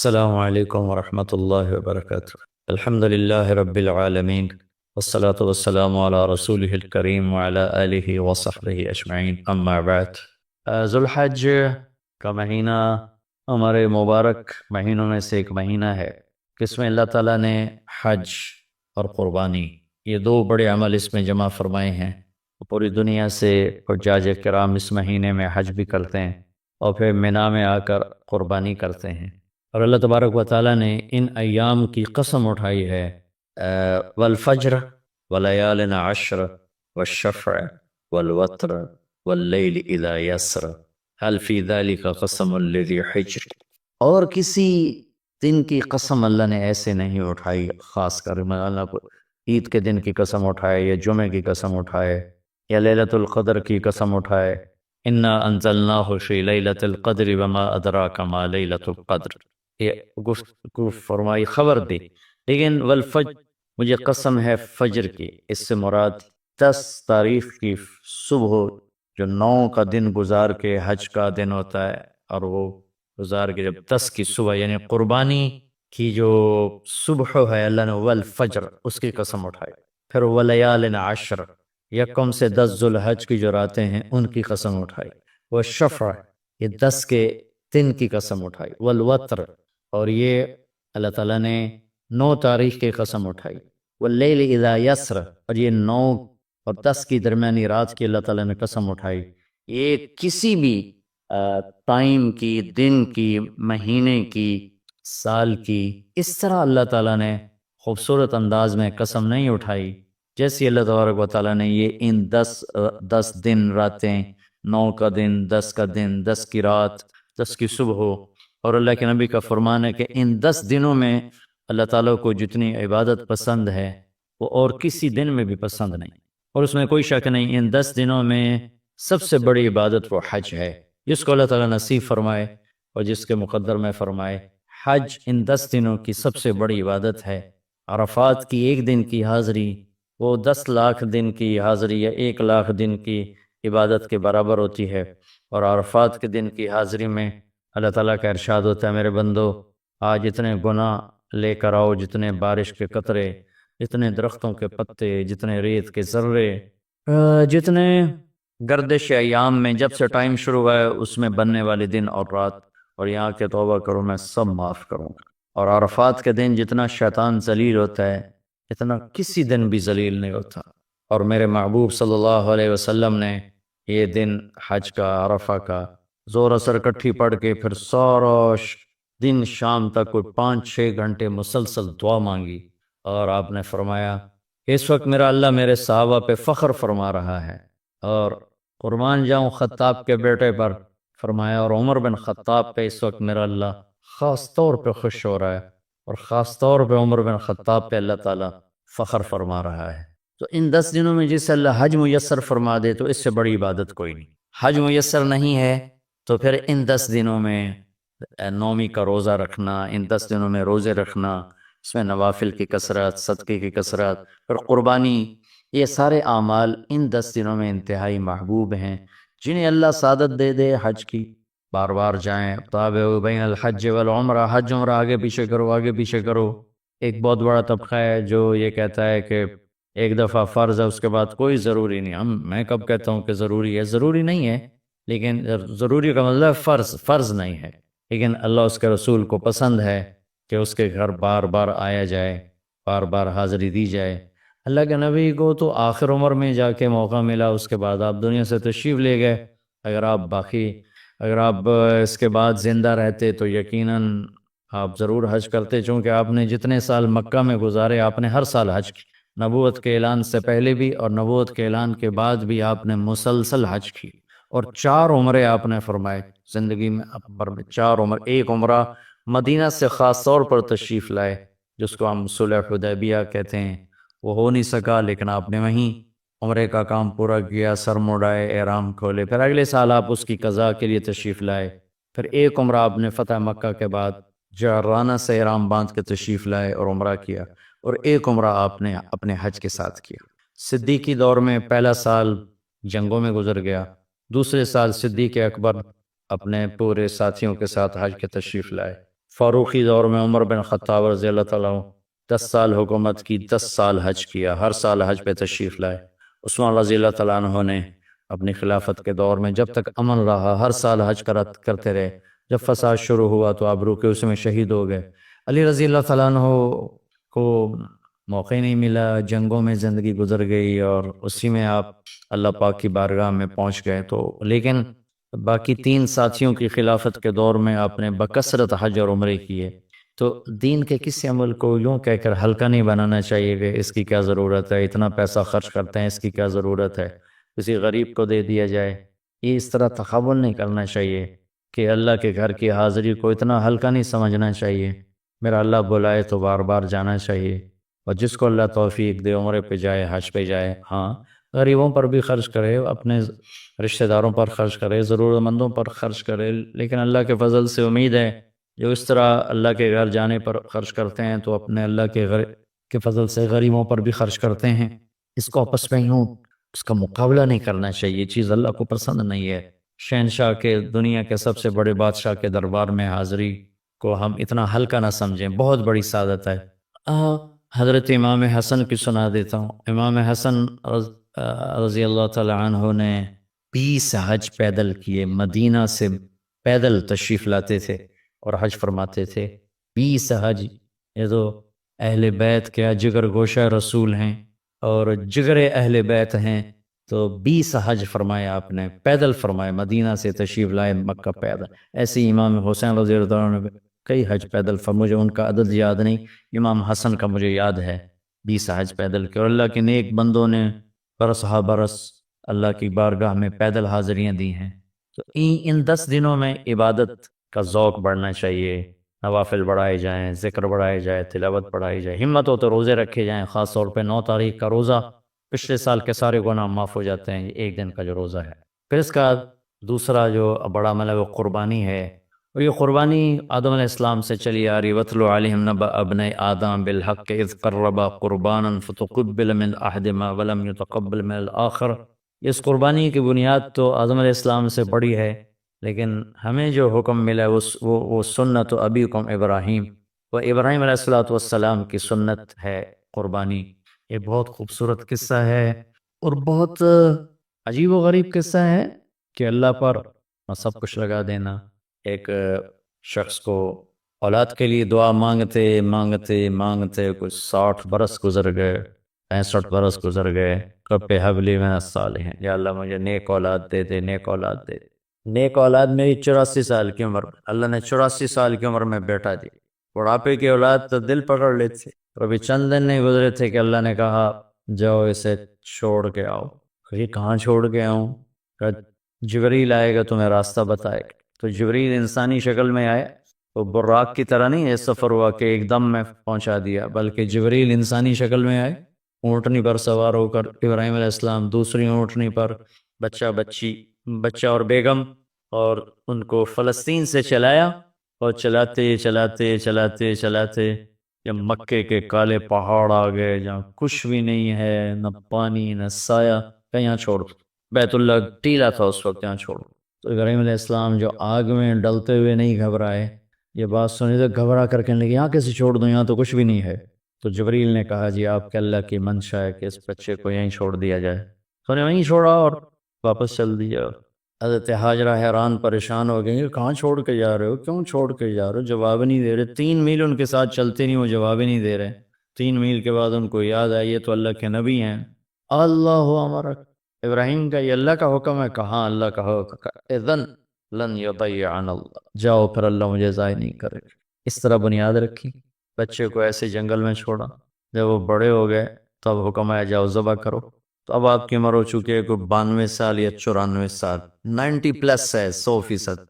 السلام علیکم ورحمۃ اللہ وبرکاتہ۔ الحمد للہ رب العالمین والصلاة والسلام علی رسولہ الکریم وعلی آلہ وصحبہ اجمعین، اما بعد۔ ذو الحج کا مہینہ ہمارے مبارک مہینوں میں سے ایک مہینہ ہے، جس میں اللہ تعالیٰ نے حج اور قربانی یہ دو بڑے عمل اس میں جمع فرمائے ہیں۔ پوری دنیا سے حجاج کرام اس مہینے میں حج بھی کرتے ہیں اور پھر مینا میں آ کر قربانی کرتے ہیں، اور اللہ تبارک و تعالیٰ نے ان ایام کی قسم اٹھائی ہے، والفجر ولیال عشر والشفع والوتر واللیل اذا یسر هل فی ذلک قسم لذی حجر۔ اور کسی دن کی قسم اللہ نے ایسے نہیں اٹھائی، خاص کر اللہ کو عید کے دن کی قسم اٹھائے یا جمعے کی قسم اٹھائے یا لیلۃ القدر کی قسم اٹھائے، انا انزلناہ فی لیلۃ القدر وما ادراک ما لیلۃ القدر، یہ فرمائی خبر دی۔ لیکن والفجر، مجھے قسم ہے فجر کی، اس سے مراد 10 تاریخ کی صبح، جو 9 کا دن گزار کے حج کا دن ہوتا ہے، اور وہ گزار کے جب 10 کی صبح یعنی قربانی کی جو صبح ہے، اللہ نے والفجر اس کی قسم اٹھائی۔ پھر ولیال عشر، یکم سے 10 ذو الحج کی جو راتیں ہیں ان کی قسم اٹھائی۔ والشفع، یہ 10 کے دن کی قسم اٹھائی۔ والوتر، اور یہ اللہ تعالیٰ نے 9 تاریخ کی قسم اٹھائی۔ واللیل اذا یسر، اور یہ 9 اور 10 کی درمیانی رات کی اللہ تعالیٰ نے قسم اٹھائی۔ یہ کسی بھی ٹائم کی، دن کی، مہینے کی، سال کی، اس طرح اللہ تعالیٰ نے خوبصورت انداز میں قسم نہیں اٹھائی جیسی اللہ تبارک و تعالیٰ نے یہ ان 10 دن راتیں، 9 کا دن، 10 کا دن، 10 کی رات، 10 کی صبح ہو۔ اور اللہ کے نبی کا فرمان ہے کہ ان 10 دنوں میں اللہ تعالیٰ کو جتنی عبادت پسند ہے وہ اور کسی دن میں بھی پسند نہیں، اور اس میں کوئی شک نہیں، ان 10 دنوں میں سب سے بڑی عبادت وہ حج ہے، جس کو اللہ تعالیٰ نصیب فرمائے اور جس کے مقدر میں فرمائے۔ حج ان 10 دنوں کی سب سے بڑی عبادت ہے۔ عرفات کی ایک دن کی حاضری وہ 10 لاکھ دن کی حاضری یا 1 لاکھ دن کی عبادت کے برابر ہوتی ہے، اور عرفات کے دن کی حاضری میں اللہ تعالیٰ کا ارشاد ہوتا ہے، میرے بندو آج اتنے گناہ لے کر آؤ، جتنے بارش کے قطرے، جتنے درختوں کے پتے، جتنے ریت کے ذرے، جتنے گردش ایام میں جب سے ٹائم شروع ہوا ہے اس میں بننے والے دن اور رات، اور یہاں کے توبہ کرو میں سب معاف کروں گا۔ اور عرفات کے دن جتنا شیطان ذلیل ہوتا ہے اتنا کسی دن بھی ذلیل نہیں ہوتا، اور میرے محبوب صلی اللہ علیہ وسلم نے یہ دن حج کا، عرفہ کا، زور اثر کٹھی پڑھ کے پھر سارا دن شام تک کوئی 5-6 گھنٹے مسلسل دعا مانگی، اور آپ نے فرمایا اس وقت میرا اللہ میرے صحابہ پہ فخر فرما رہا ہے، اور قربان جاؤں خطاب کے بیٹے پر، فرمایا اور عمر بن خطاب پہ اس وقت میرا اللہ خاص طور پہ خوش ہو رہا ہے، اور خاص طور پہ عمر بن خطاب پہ اللہ تعالیٰ فخر فرما رہا ہے۔ تو ان 10 دنوں میں جسے اللہ حج میسر فرما دے تو اس سے بڑی عبادت کوئی نہیں۔ حج میسر نہیں ہے تو پھر ان 10 دنوں میں نومی کا روزہ رکھنا، ان 10 دنوں میں روزے رکھنا، اس میں نوافل کی کثرت، صدقے کی کثرت، پھر قربانی، یہ سارے اعمال ان 10 دنوں میں انتہائی محبوب ہیں، جنہیں اللہ سعادت دے دے حج کی، بار بار جائیں۔ تابعوا بین الحج والعمرہ، حج عمرہ آگے پیچھے کرو، آگے پیچھے کرو۔ ایک بہت بڑا طبقہ ہے جو یہ کہتا ہے کہ ایک دفعہ فرض ہے اس کے بعد کوئی ضروری نہیں۔ میں کب کہتا ہوں کہ ضروری ہے؟ ضروری نہیں ہے، لیکن ضروری کا مطلب فرض نہیں ہے، لیکن اللہ اس کے رسول کو پسند ہے کہ اس کے گھر بار بار آیا جائے، بار بار حاضری دی جائے۔ اللہ کے نبی کو تو آخر عمر میں جا کے موقع ملا، اس کے بعد آپ دنیا سے تشریف لے گئے۔ اگر آپ اس کے بعد زندہ رہتے تو یقیناً آپ ضرور حج کرتے، چونکہ آپ نے جتنے سال مکہ میں گزارے آپ نے ہر سال حج کی، نبوت کے اعلان سے پہلے بھی اور نبوت کے اعلان کے بعد بھی آپ نے مسلسل حج کی، اور 4 عمرے آپ نے فرمائے زندگی میں، 4 عمر۔ ایک عمرہ مدینہ سے خاص طور پر تشریف لائے، جس کو ہم صلح حدیبیہ کہتے ہیں، وہ ہو نہیں سکا، لیکن آپ نے وہیں عمرے کا کام پورا کیا، سر مڑائے، احرام کھولے، پھر اگلے سال آپ اس کی قضاء کے لیے تشریف لائے۔ پھر ایک عمرہ آپ نے فتح مکہ کے بعد جعرانہ سے احرام باندھ کے تشریف لائے اور عمرہ کیا، اور ایک عمرہ آپ نے اپنے حج کے ساتھ کیا۔ صدیقی دور میں پہلا سال جنگوں میں گزر گیا، دوسرے سال صدیق اکبر اپنے پورے ساتھیوں کے ساتھ حج کے تشریف لائے، فاروقی دور میں عمر بن خطاب رضی اللہ تعالیٰ عنہ 10 سال حکومت کی، 10 سال حج کیا، ہر سال حج پہ تشریف لائے۔ عثمان رضی اللہ تعالیٰ عنہ نے اپنی خلافت کے دور میں جب تک امن رہا ہر سال حج کرتے رہے۔ جب فساد شروع ہوا تو آپ رکے، اس میں شہید ہو گئے۔ علی رضی اللہ تعالیٰ عنہ کو موقع نہیں ملا، جنگوں میں زندگی گزر گئی اور اسی میں آپ اللہ پاک کی بارگاہ میں پہنچ گئے۔ تو لیکن باقی 3 ساتھیوں کی خلافت کے دور میں آپ نے بکثرت حج اور عمرے کیے۔ تو دین کے کسی عمل کو یوں کہہ کر ہلکا نہیں بنانا چاہیے کہ اس کی کیا ضرورت ہے، اتنا پیسہ خرچ کرتے ہیں، اس کی کیا ضرورت ہے، کسی غریب کو دے دیا جائے۔ یہ اس طرح تخاول نہیں کرنا چاہیے کہ اللہ کے گھر کی حاضری کو اتنا ہلکا نہیں سمجھنا چاہیے۔ میرا اللہ بلائے تو بار بار جانا چاہیے، اور جس کو اللہ توفیق دے عمرے پہ جائے، حج پہ جائے۔ ہاں، غریبوں پر بھی خرچ کرے، اپنے رشتہ داروں پر خرچ کرے، ضرورت مندوں پر خرچ کرے، لیکن اللہ کے فضل سے امید ہے جو اس طرح اللہ کے گھر جانے پر خرچ کرتے ہیں تو اپنے اللہ کے فضل سے غریبوں پر بھی خرچ کرتے ہیں۔ اس کو آپس میں یوں اس کا مقابلہ نہیں کرنا چاہیے، یہ چیز اللہ کو پسند نہیں ہے۔ شہنشاہ کے، دنیا کے سب سے بڑے بادشاہ کے دربار میں حاضری کو ہم اتنا ہلکا نہ سمجھیں، بہت بڑی سعادت ہے۔ حضرت امام حسن کی سنا دیتا ہوں۔ امام حسن رضی اللہ تعالی عنہ نے 20 حج پیدل کیے، مدینہ سے پیدل تشریف لاتے تھے اور حج فرماتے تھے۔ 20 حج، یہ تو اہل بیت کے جگر گوشہ رسول ہیں اور جگر اہل بیت ہیں، تو 20 حج فرمایا آپ نے، پیدل فرمایا، مدینہ سے تشریف لائے مکہ پیدل۔ ایسے امام حسین رضی اللہ عنہ نے کئی حج پیدل مجھے ان کا عدد یاد نہیں، امام حسن کا مجھے یاد ہے 20 حج پیدل کے، اور اللہ کے نیک بندوں نے برس ہا برس اللہ کی بارگاہ میں پیدل حاضریاں دی ہیں۔ تو ان 10 دنوں میں عبادت کا ذوق بڑھنا چاہیے، نوافل بڑھائے جائیں، ذکر بڑھائے جائے، تلاوت بڑھائی جائے، ہمت ہو تو روزے رکھے جائیں، خاص طور پہ 9 تاریخ کا روزہ پچھلے سال کے سارے گناہ معاف ہو جاتے ہیں، یہ ایک دن کا جو روزہ ہے۔ پھر اس کا دوسرا جو بڑا عمل ہے وہ قربانی ہے، اور یہ قربانی آدم علیہ السلام سے چلی آ رہی۔ وَاتْلُ عَلَيْهِمْ نَبَأَ ابْنَيْ آدَمَ بِالْحَقِّ إِذْ قَرَّبَا قُرْبَانًا فَتُقُبِّلَ مِنْ أَحَدِهِمَا وَلَمْ يُتَقَبَّلْ مِنَ الْآخَرِ۔ اس قربانی کی بنیاد تو آدم علیہ السلام سے بڑی ہے، لیکن ہمیں جو حکم ملا ہے وہ سنت ابیکم ابراہیم، وہ ابراہیم علیہ السلام کی سنت ہے قربانی۔ یہ بہت خوبصورت قصہ ہے اور بہت عجیب و غریب قصہ ہے کہ اللہ پر سب کچھ لگا دینا۔ ایک شخص کو اولاد کے لیے دعا مانگتے مانگتے مانگتے کچھ 60 برس گزر گئے، 65 برس گزر گئے۔ رب ہب لی من الصالحین، یا اللہ مجھے نیک اولاد دے دے، نیک اولاد دے دے۔ نیک اولاد میری 84 سال کی عمر، اللہ نے 84 سال کی عمر میں بیٹا دی۔ بڑھاپے کی اولاد تو دل پکڑ لیتے، اور ابھی چند دن نہیں گزرے تھے کہ اللہ نے کہا جاؤ اسے چھوڑ کے آؤ۔ یہ کہاں چھوڑ کے آؤں؟ جبریل آئے گا تمہیں راستہ بتائے گا۔ تو جبریل انسانی شکل میں آئے، وہ براق کی طرح نہیں یہ سفر ہوا کہ ایک دم میں پہنچا دیا، بلکہ جبریل انسانی شکل میں آئے، اونٹنی پر سوار ہو کر ابراہیم علیہ السلام دوسری اونٹنی پر، بچہ اور بیگم، اور ان کو فلسطین سے چلایا، اور چلاتے چلاتے چلاتے چلاتے جب مکے کے کالے پہاڑ آ گئے جہاں کچھ بھی نہیں ہے، نہ پانی نہ سایہ، کہیں چھوڑ دو۔ بیت اللہ ٹیلا تھا اس وقت، یہاں چھوڑ دو۔ تو ابراہیم علیہ السلام جو آگ میں ڈلتے ہوئے نہیں گھبرائے، یہ بات سنی تو گھبرا کر کہنے لگے یہاں کیسے چھوڑ دوں، یہاں تو کچھ بھی نہیں ہے۔ تو جبریل نے کہا جی آپ کے اللہ کی منشا ہے کہ اس بچے کو یہیں چھوڑ دیا جائے۔ تو نے وہیں چھوڑا اور واپس چل دیا۔ حضرت ہاجرہ حیران پریشان ہو گئے، کہاں چھوڑ کے جا رہے ہو، کیوں چھوڑ کے جا رہے ہو؟ جواب نہیں دے رہے، 3 میل ان کے ساتھ چلتے نہیں، وہ جواب ہی نہیں دے رہے۔ 3 میل کے بعد ان کو یاد آئی یہ تو اللہ کے نبی ہیں۔ اللہ امرک، ابراہیم کا یہ اللہ کا حکم ہے، کہاں اللہ کا حکم، اذن لن یضیعنا اللہ، جاؤ پھر اللہ مجھے ضائع نہیں کرے۔ اس طرح بنیاد رکھی، بچے کو ایسے جنگل میں چھوڑا۔ جب وہ بڑے ہو گئے تب حکم آیا جاؤ ذبح کرو۔ تو اب آپ کی عمر ہو چکی ہے کوئی 92 سال یا 94 سال، 90 پلس ہے، 100%۔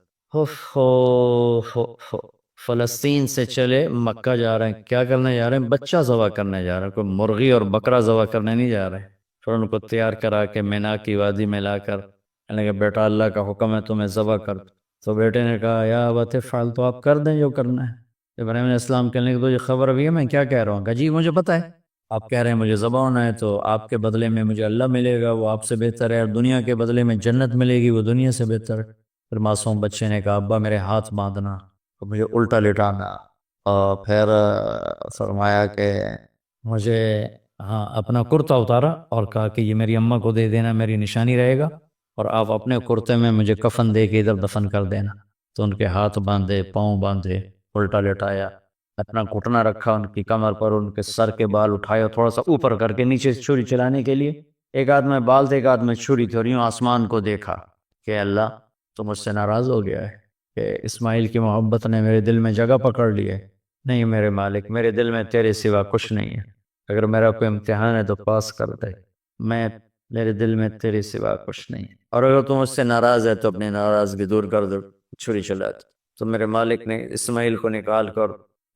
فلسطین سے چلے مکہ جا رہے ہیں، کیا کرنے جا رہے ہیں؟ بچہ ذبح کرنے جا رہے ہیں، کوئی مرغی اور بکرا ذبح کرنے نہیں جا رہے ہیں۔ پھر ان کو تیار کرا کے مینا کی وادی میں لا کر کہنے کہ بیٹا اللہ کا حکم ہے تمہیں ذبح کر۔ تو بیٹے نے کہا یا ابت افعل، تو آپ کر دیں جو کرنا ہے۔ ابراہیم علیہ السلام کہنے لگے تو یہ خبر بھی ہے میں کیا کہہ رہا ہوں؟ کہ جی مجھے پتہ ہے، آپ کہہ رہے ہیں مجھے ذبح ہونا ہے، تو آپ کے بدلے میں مجھے اللہ ملے گا، وہ آپ سے بہتر ہے، اور دنیا کے بدلے میں جنت ملے گی، وہ دنیا سے بہتر ہے۔ پھر معصوم بچے نے کہا ابا میرے ہاتھ باندھنا، مجھے الٹا لٹانا، اور پھر فرمایا کہ مجھے ہاں اپنا کرتا اتارا اور کہا کہ یہ میری اماں کو دے دینا، میری نشانی رہے گا، اور آپ اپنے کرتے میں مجھے کفن دے کے ادھر دفن کر دینا۔ تو ان کے ہاتھ باندھے، پاؤں باندھے، الٹا لٹایا، اپنا گھٹنا رکھا ان کی کمر پر، ان کے سر کے بال اٹھائے اور تھوڑا سا اوپر کر کے نیچے سے چھری چلانے کے لیے، ایک ہاتھ میں بال تھے ایک ہاتھ میں چھری تھی، اور یوں آسمان کو دیکھا کہ اللہ تو مجھ سے ناراض ہو گیا ہے کہ اسماعیل کی محبت نے میرے دل میں جگہ پکڑ لی ہے۔ نہیں میرے مالک، میرے دل میں تیرے سوا کچھ نہیں ہے، اگر میرا کوئی امتحان ہے تو پاس کر دے، میں میرے دل میں تیرے سوا کچھ نہیں ہے، اور اگر تم مجھ سے ناراض ہے تو اپنی ناراضگی دور کر دو، چھری چلا دو۔ تو میرے مالک نے اسماعیل کو نکال کر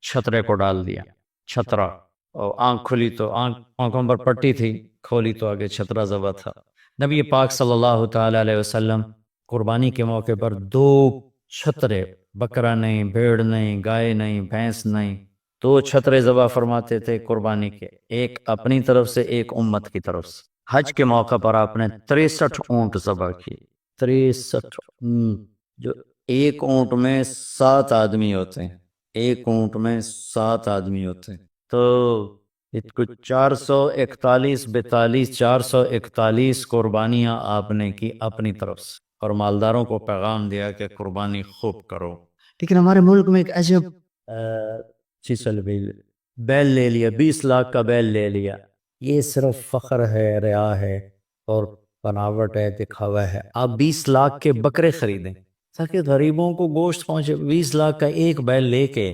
چھترے کو ڈال دیا، چھترا، اور آنکھ کھلی تو آنکھوں پر پٹی تھی، کھولی تو آگے چھترا ذبح تھا۔ نبی پاک صلی اللہ تعالی علیہ وسلم قربانی کے موقع پر دو چھترے، بکرا نہیں، بھیڑ نہیں، گائے نہیں، بھینس نہیں، دو چھترے ذبح فرماتے تھے قربانی کے، ایک اپنی طرف سے ایک امت کی طرف سے۔ حج کے موقع پر آپ نے 63 اونٹ ذبح کیے، 63 جو ایک اونٹ میں 7 آدمی ہوتے ہیں، ایک اونٹ میں 7 آدمی ہوتے ہیں، تو کچھ 441 قربانیاں آپ نے کی اپنی طرف سے، اور مالداروں کو پیغام دیا کہ قربانی خوب کرو۔ لیکن ہمارے ملک میں ایک عجب چیز چل رہی ہے، بیل لے لیا، 20 لاکھ کا بیل لے لیا، یہ صرف فخر ہے، ریا ہے، اور بناوٹ ہے، دکھاوا ہے۔ آپ 20 لاکھ کے بکرے خریدیں تاکہ غریبوں کو گوشت پہنچے، 20 لاکھ کا ایک بیل لے کے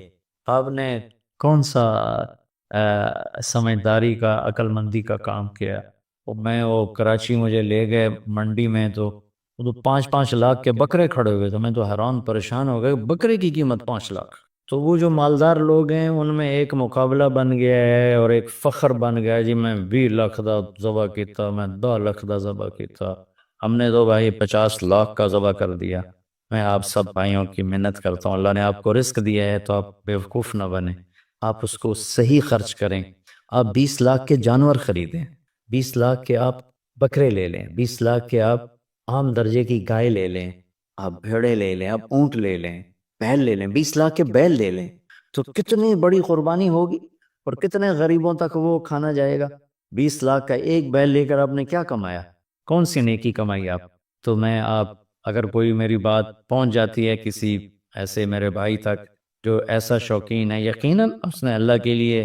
آپ نے کون سا سمجھداری کا، عقل مندی کا کام کیا؟ وہ کراچی مجھے لے گئے منڈی میں، تو وہ 5-5 لاکھ کے بکرے کھڑے ہوئے، تو میں تو حیران پریشان ہو گئے، بکرے کی قیمت 5 لاکھ۔ تو وہ جو مالدار لوگ ہیں ان میں ایک مقابلہ بن گیا ہے اور ایک فخر بن گیا ہے، جی میں 20 لاکھ دا ذبح کیتا، میں 10 لاکھ دا ذبح کیتا، ہم نے تو بھائی 50 لاکھ کا ذبح کر دیا۔ میں آپ سب بھائیوں کی منت کرتا ہوں، اللہ نے آپ کو رزق دیا ہے تو آپ بیوقوف نہ بنیں، آپ اس کو صحیح خرچ کریں۔ آپ 20 لاکھ کے جانور خریدیں، 20 لاکھ کے آپ بکرے لے لیں، 20 لاکھ کے آپ عام درجے کی گائے لے لیں، آپ بھیڑے لے لیں، آپ اونٹ لے لیں، بیل لے لیں، 20 لاکھ کے بیل لے لیں، تو کتنی بڑی قربانی ہوگی اور کتنے غریبوں تک وہ کھانا جائے گا۔ 20 لاکھ کا ایک بیل لے کر آپ نے کیا کمایا؟ کون سی نیکی کمائی آپ؟ تو میں آپ اگر کوئی میری بات پہنچ جاتی ہے کسی ایسے میرے بھائی تک جو ایسا شوقین ہے، یقیناً اس نے اللہ کے لیے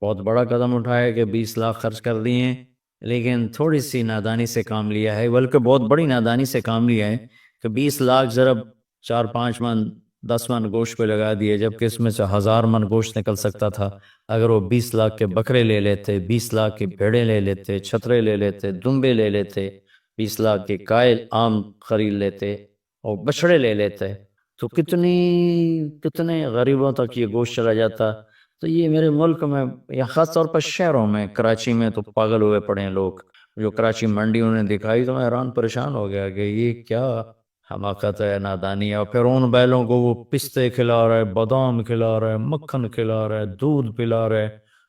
بہت بڑا قدم اٹھایا کہ 20 لاکھ خرچ کر دیے ہیں، لیکن تھوڑی سی نادانی سے کام لیا ہے، بلکہ بہت بڑی نادانی سے کام لیا ہے کہ 20 لاکھ ضرب 4-5 من 10 من گوشت پہ لگا دیے، جبکہ اس میں سے 1000 من گوشت نکل سکتا تھا اگر وہ 20 لاکھ کے بکرے لے لیتے، 20 لاکھ کے بھیڑے لے لیتے، چھترے لے لیتے، دمبے لے لیتے، 20 لاکھ کے گائے عام خرید لیتے اور بچڑے لے لیتے، تو کتنے غریبوں تک یہ گوشت چلا جاتا۔ تو یہ میرے ملک میں یا خاص طور پر شہروں میں، کراچی میں تو پاگل ہوئے پڑے ہیں لوگ، جو کراچی منڈی انہوں نے دکھائی تو میں حیران پریشان ہو گیا کہ یہ کیا حماقت ہے، نادانی ہے، اور پھر ان بیلوں کو وہ پستے کھلا رہے، بادام کھلا رہے، مکھن کھلا رہے، دودھ پلا رہے،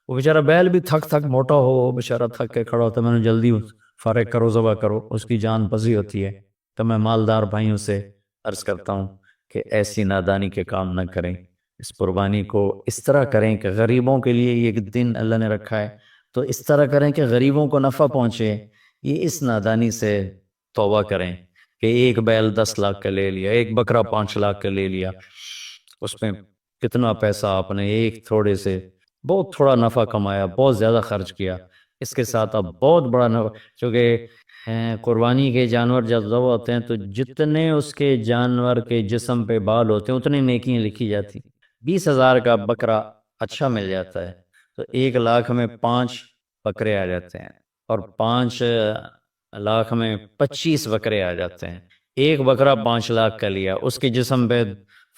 وہ بیچارہ بیل بھی تھک موٹا ہو، بیچارہ تھک کے کھڑا ہوتا ہے، میں نے جلدی فارغ کرو، ذبح کرو، اس کی جان پسی ہوتی ہے۔ تو میں مالدار بھائیوں سے عرض کرتا ہوں کہ ایسی نادانی کے کام نہ کریں، اس قربانی کو اس طرح کریں کہ غریبوں کے لیے یہ دن اللہ نے رکھا ہے تو اس طرح کریں کہ غریبوں کو نفع پہنچے، یہ اس نادانی سے توبہ کریں کہ ایک بیل 10 لاکھ کا لے لیا، ایک بکرا 5 لاکھ کا لے لیا، اس میں کتنا پیسہ آپ نے ایک تھوڑے سے بہت تھوڑا نفع کمایا، بہت زیادہ خرچ کیا، اس کے ساتھ اب بہت بڑا نفع، چونکہ قربانی کے جانور جب ذبح ہوتے ہیں تو جتنے اس کے جانور کے جسم پہ بال ہوتے ہیں اتنی نیکیاں لکھی جاتی۔ 20,000 کا بکرا اچھا مل جاتا ہے تو 1 لاکھ میں 5 بکرے آ جاتے ہیں، اور 5 لاکھ میں 25 بکرے آ جاتے ہیں۔ ایک بکرا 5 لاکھ کا لیا، اس کے جسم پہ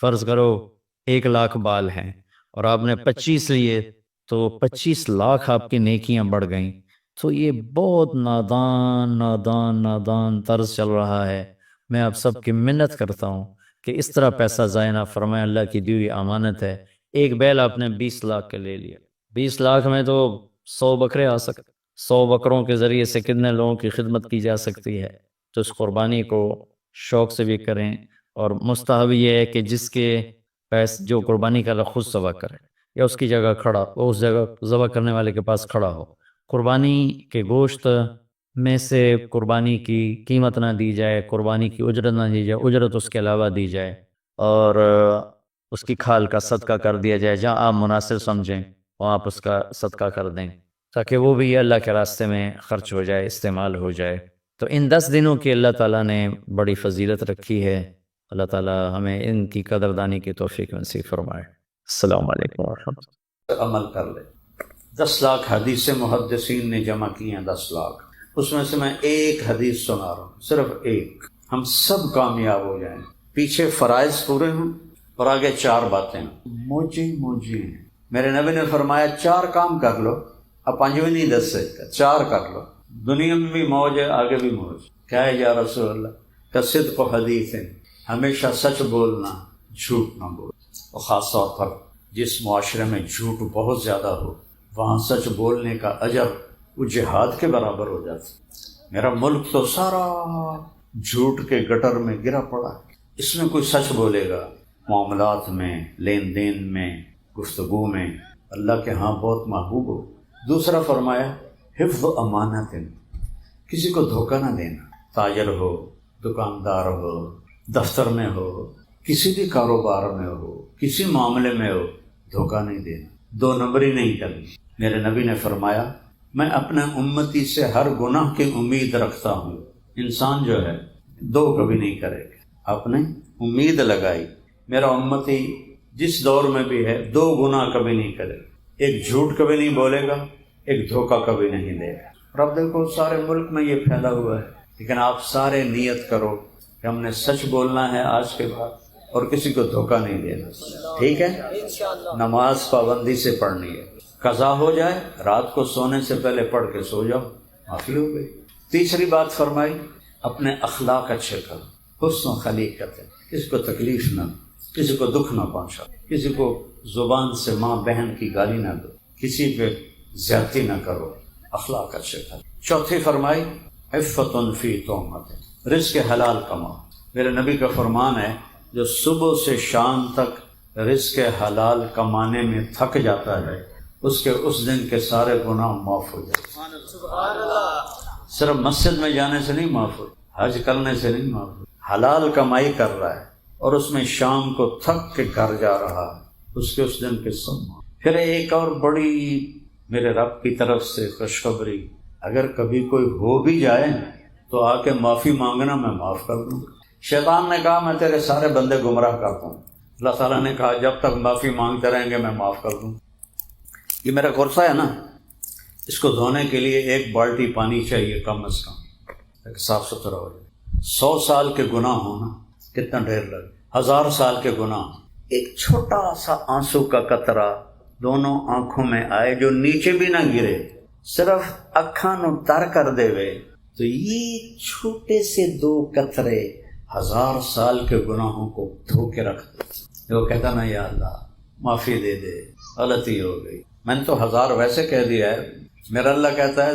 فرض کرو 1 لاکھ بال ہیں، اور آپ نے 25 لیے تو 25 لاکھ آپ کی نیکیاں بڑھ گئیں۔ تو یہ بہت نادان نادان نادان طرز چل رہا ہے۔ میں آپ سب کی منت کرتا ہوں کہ اس طرح پیسہ ضائع نہ فرمائیں، اللہ کی دی ہوئی امانت ہے۔ ایک بیل آپ نے 20 لاکھ کا لے لیا، 20 لاکھ میں تو 100 بکرے آ سکتے، 100 بکروں کے ذریعے سے کتنے لوگوں کی خدمت کی جا سکتی ہے۔ تو اس قربانی کو شوق سے بھی کریں، اور مستحب یہ ہے کہ جس کے جو قربانی کا اللہ خود ذبح کرے یا اس کی جگہ کھڑا، وہ اس جگہ ذبح کرنے والے کے پاس کھڑا ہو، قربانی کے گوشت میں سے قربانی کی قیمت نہ دی جائے، قربانی کی اجرت نہ دی جائے، اجرت اس کے علاوہ دی جائے، اور اس کی کھال کا صدقہ کر دیا جائے، جہاں آپ مناسب سمجھیں وہاں آپ اس کا صدقہ کر دیں تاکہ وہ بھی اللہ کے راستے میں خرچ ہو جائے، استعمال ہو جائے۔ تو ان 10 دنوں کی اللہ تعالیٰ نے بڑی فضیلت رکھی ہے، اللہ تعالیٰ ہمیں ان کی قدردانی کی توفیق نصیب فرمائے۔ السلام علیکم ورحمۃ اللہ۔ عمل کر لے۔ 10 لاکھ حدیث محدثین نے جمع کی ہیں، 10 لاکھ، اس میں سے میں ایک حدیث سنا رہا ہوں، صرف ایک، ہم سب کامیاب ہو جائیں، پیچھے فرائض پورے ہوں اور آگے 4 باتیں موجی ہیں۔ میرے نبی نے فرمایا 4 کام کر لو، اب 5ویں نہیں 10 سے 4 کر لو، دنیا میں بھی موج ہے، آگے بھی موج۔ کیا ہے یا رسول اللہ؟ کہ صدق و حدیث ہے، ہمیشہ سچ بولنا، جھوٹ نہ بولنا، اور خاص طور پر جس معاشرے میں جھوٹ بہت زیادہ ہو وہاں سچ بولنے کا اجر وہ جہاد کے برابر ہو جاتا۔ میرا ملک تو سارا جھوٹ کے گٹر میں گرا پڑا، اس میں کوئی سچ بولے گا معاملات میں، لین دین میں، گفتگو میں، اللہ کے ہاں بہت محبوب ہو۔ دوسرا فرمایا حفظ و امانت، کسی کو دھوکہ نہ دینا، تاجر ہو، دکاندار ہو، دفتر میں ہو، کسی بھی کاروبار میں ہو، کسی معاملے میں ہو، دھوکہ نہیں دینا، 2 نمبری نہیں کرنی۔ میرے نبی نے فرمایا میں اپنے امتی سے ہر گناہ کی امید رکھتا ہوں۔ انسان جو ہے 2 کبھی نہیں کرے گا، آپ نے امید لگائی میرا امتی جس دور میں بھی ہے 2 گناہ کبھی نہیں کرے گا، ایک جھوٹ کبھی نہیں بولے گا، ایک دھوکہ کبھی نہیں دے گا۔ اور اب دیکھو سارے ملک میں یہ پھیلا ہوا ہے، لیکن آپ سارے نیت کرو کہ ہم نے سچ بولنا ہے آج کے بعد اور کسی کو دھوکہ نہیں دینا، ٹھیک ہے؟ نماز پابندی سے پڑھنی ہے، قضا ہو جائے رات کو سونے سے پہلے پڑھ کے سو جاؤ، معافی ہو گئی۔ تیسری بات فرمائی اپنے اخلاق اچھے کرو، حسن و خلیقت ہے، کسی کو تکلیف نہ، کسی کو دکھ نہ پہنچا، کسی کو زبان سے ماں بہن کی گالی نہ دو، کسی پہ زیادتی نہ کرو، اخلاق اچھے کرو۔ چوتھی فرمائی عفت فی تہمت، رزق حلال کماؤ۔ میرے نبی کا فرمان ہے جو صبح سے شام تک رزق حلال کمانے میں تھک جاتا ہے اس کے اس دن کے سارے گناہ معاف ہو جاتے ہیں۔ صرف مسجد میں جانے سے نہیں معاف ہو، حج کرنے سے نہیں معاف ہو، حلال کمائی کر رہا ہے اور اس میں شام کو تھک کے گھر جا رہا ہے، اس کے اس دن کے سب معاف۔ پھر ایک اور بڑی میرے رب کی طرف سے خوشخبری، اگر کبھی کوئی ہو بھی جائے تو آ کے معافی مانگنا، میں معاف کر دوں۔ شیطان نے کہا میں تیرے سارے بندے گمراہ کرتا ہوں، اللہ تعالیٰ نے کہا جب تک معافی مانگتے رہیں گے میں معاف کر دوں۔ یہ میرا غرفہ ہے نا، اس کو دھونے کے لیے 1 بالٹی پانی چاہیے کم از کم، صاف ستھرا ہو جائے۔ 100 سال کے گناہ ہونا کتنا ڈھیر لگے، 1000 سال کے گناہ، ایک چھوٹا سا آنسو کا قطرہ دونوں آنکھوں میں آئے جو نیچے بھی نہ گرے، صرف اکھاں نو تر کر دے وے، تو یہ چھوٹے سے 2 قطرے 1000 سال کے گناہوں کو دھو کے رکھ دے۔ وہ کہتا نا یا اللہ معافی دے دے، غلطی ہو گئی، میں نے تو 1000 ویسے کہہ دیا ہے، میرا اللہ کہتا ہے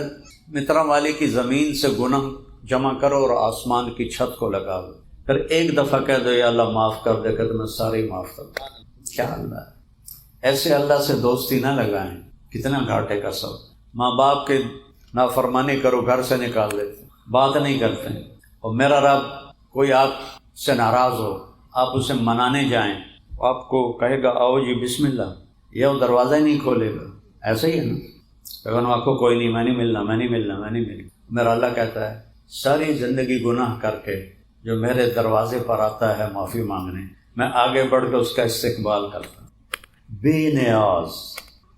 مترا والی کی زمین سے گناہ جمع کرو اور آسمان کی چھت کو لگا دو، پھر ایک دفعہ کہہ دو یا اللہ معاف کر دے، کہ تمہیں سارے معاف کر دو۔ کیا اللہ ہے؟ ایسے اللہ سے دوستی نہ لگائیں، کتنا گھاٹے کا سب۔ ماں باپ کے نافرمانی کرو گھر سے نکال دیتے، بات نہیں کرتے ہیں، اور میرا رب کوئی آپ سے ناراض ہو، آپ اسے منانے جائیں، آپ کو کہے گا آؤ جی بسم اللہ، یہ وہ دروازہ ہی نہیں کھولے گا، ایسا ہی ہے نا، اگر آپ کو کوئی نہیں، میں نہیں ملنا۔ میرا اللہ کہتا ہے ساری زندگی گناہ کر کے جو میرے دروازے پر آتا ہے معافی مانگنے، میں آگے بڑھ کے اس کا استقبال کرتا ہوں۔ بے نیاز،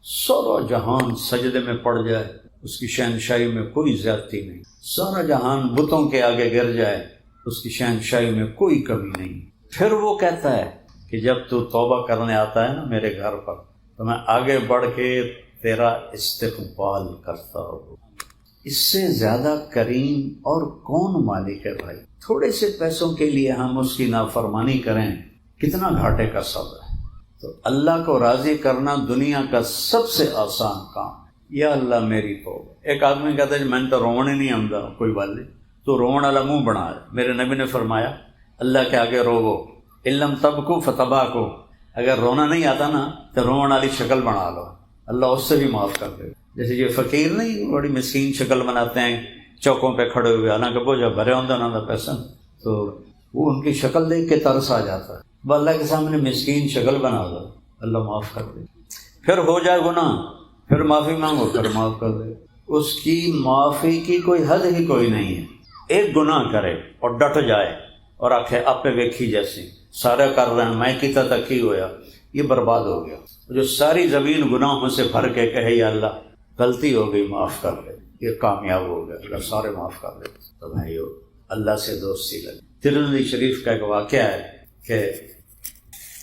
سارا جہان سجدے میں پڑ جائے، اس کی شہنشاہی میں کوئی زیادتی نہیں، سارا جہان بتوں کے آگے گر جائے، اس کی شہنشاہی میں کوئی کمی نہیں۔ پھر وہ کہتا ہے کہ جب تو توبہ کرنے آتا ہے نا میرے گھر پر، تو میں آگے بڑھ کے تیرا استقبال کرتا ہوں۔ اس سے زیادہ کریم اور کون مالک ہے بھائی؟ تھوڑے سے پیسوں کے لیے ہم اس کی نافرمانی کریں، کتنا گھاٹے کا صبر ہے۔ تو اللہ کو راضی کرنا دنیا کا سب سے آسان کام ہے۔ یا اللہ میری توبہ۔ ایک آدمی کہتا ہے میں نے تو رونے نہیں آمدا، کوئی بات نہیں، تو رونے والا منہ بنا ہے۔ میرے نبی نے فرمایا اللہ کے آگے روو، علم تبکو فتباکو، اگر رونا نہیں آتا نا تو رونے والی شکل بنا لو، اللہ اس سے بھی معاف کر دے. جیسے یہ فقیر نہیں بڑی مسکین شکل بناتے ہیں چوکوں پہ کھڑے ہوئے، حالانکہ وہ جب بھرے ہوتے انہوں نے پیسہ، تو وہ ان کی شکل دیکھ کے ترس آ جاتا ہے. وہ اللہ کے سامنے مسکین شکل بنا دو، اللہ معاف کر دے. پھر ہو جائے گناہ، پھر معافی مانگو، پھر معاف کر دے. اس کی معافی کی کوئی حد ہی کوئی نہیں ہے. ایک گناہ کرے اور ڈٹ جائے اور آخے آپ پہ ویکھی جیسی سارے کر رہے ہیں میں کتا تک ہی ہویا، یہ برباد ہو گیا. جو ساری زمین گناہوں سے بھر کے کہے یا اللہ غلطی ہو گئی معاف کر دے، یہ کامیاب ہو گیا، اللہ سارے معاف کر دے. تو بھائیو اللہ سے دوستی لگے. ترمذی شریف کا ایک واقعہ ہے کہ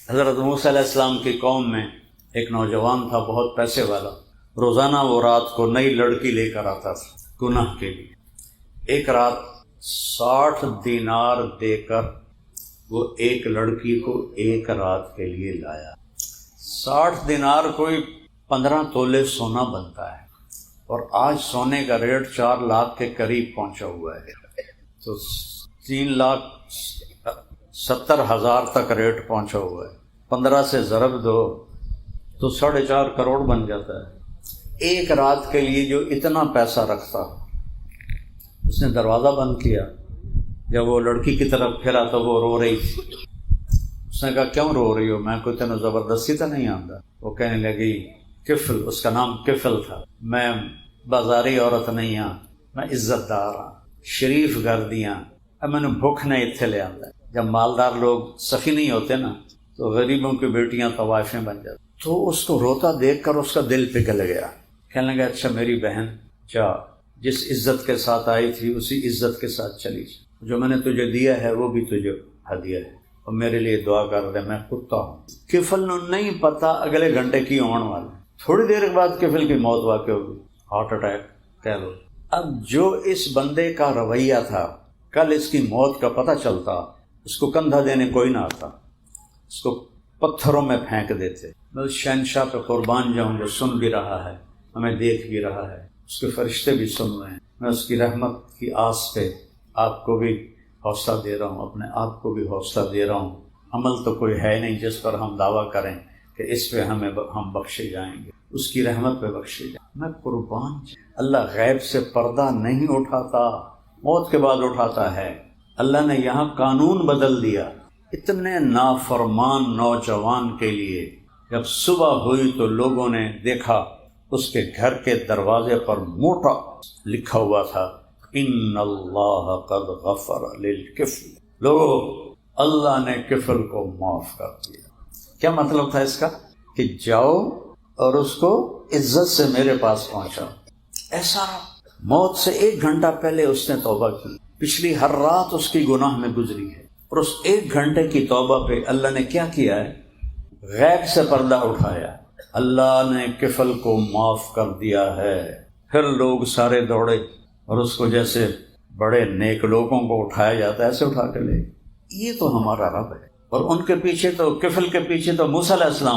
حضرت موسیٰ علیہ السلام کی قوم میں ایک نوجوان تھا بہت پیسے والا. روزانہ وہ رات کو نئی لڑکی لے کر آتا تھا گناہ کے لیے. ایک رات 60 دینار دے کر وہ ایک لڑکی کو ایک رات کے لیے لایا. 60 دینار کوئی 15 تولے سونا بنتا ہے، اور آج سونے کا ریٹ 4 لاکھ کے قریب پہنچا ہوا ہے. تو 3,70,000 تک ریٹ پہنچا ہوا ہے. 15 سے ضرب دو تو 4.5 کروڑ بن جاتا ہے. ایک رات کے لیے جو اتنا پیسہ رکھتا، اس نے دروازہ بند کیا. جب وہ لڑکی کی طرف پھرا تو وہ رو رہی تھی. اس نے کہا کیوں رو رہی ہو، میں کوئی تینوں زبردستی تو نہیں آتا. وہ کہنے لگی کفل، اس کا نام کفل تھا، میں بازاری عورت نہیں ہاں، میں عزت دار ہاں، شریف گھر دیاں، اب میں نے بھوک نہیں اتھے لے آتا. جب مالدار لوگ سخی نہیں ہوتے نا تو غریبوں کی بیٹیاں طوائفیں بن جاتی. تو اس کو روتا دیکھ کر اس کا دل پگھل گیا. کہنے لگا اچھا میری بہن جا، جس عزت کے ساتھ آئی تھی اسی عزت کے ساتھ چلی جا. جو میں نے تجھے دیا ہے وہ بھی تجھے ہدیہ ہے، اور میرے لیے دعا کر دے، میں کتا ہوں. کفل نے نہیں پتا اگلے گھنٹے کی آن والا. تھوڑی دیر بعد کفل کی موت واقع ہوگی، ہارٹ اٹیک کہہ لو. اب جو اس بندے کا رویہ تھا، کل اس کی موت کا پتہ چلتا، اس کو کندھا دینے کوئی نہ آتا، اس کو پتھروں میں پھینک دیتے. میں شہنشاہ پہ قربان جاؤں جو سن بھی رہا ہے، ہمیں دیکھ بھی رہا ہے، اس کے فرشتے بھی سن رہے ہیں. میں اس کی رحمت کی آس پہ آپ کو بھی حوصلہ دے رہا ہوں، اپنے آپ کو بھی حوصلہ دے رہا ہوں. عمل تو کوئی ہے نہیں جس پر ہم دعویٰ کریں کہ اس پہ ہم بخشے جائیں گے، اس کی رحمت پہ بخشے جائیں. میں قربان اللہ غیب سے پردہ نہیں اٹھاتا، موت کے بعد اٹھاتا ہے. اللہ نے یہاں قانون بدل دیا. اتنے نافرمان نوجوان کے لیے جب صبح ہوئی تو لوگوں نے دیکھا اس کے گھر کے دروازے پر موٹا لکھا ہوا تھا ان اللہ قد غفر للکفل. لوگوں اللہ نے کفل کو معاف کر دیا. کیا مطلب تھا اس کا؟ کہ جاؤ اور اس کو عزت سے میرے پاس پہنچاؤ. ایسا موت سے 1 گھنٹہ پہلے اس نے توبہ کی، پچھلی ہر رات اس کی گناہ میں گزری ہے، اور اس 1 گھنٹے کی توبہ پہ اللہ نے کیا کیا ہے؟ غیب سے پردہ اٹھایا. اللہ نے کفل کو معاف کر دیا ہے. پھر لوگ سارے دوڑے اور اس کو جیسے بڑے نیک لوگوں کو اٹھایا جاتا ہے ایسے اٹھا کے لے. یہ تو ہمارا رب ہے. اور ان کے پیچھے تو کفل کے پیچھے تو موسیٰ علیہ السلام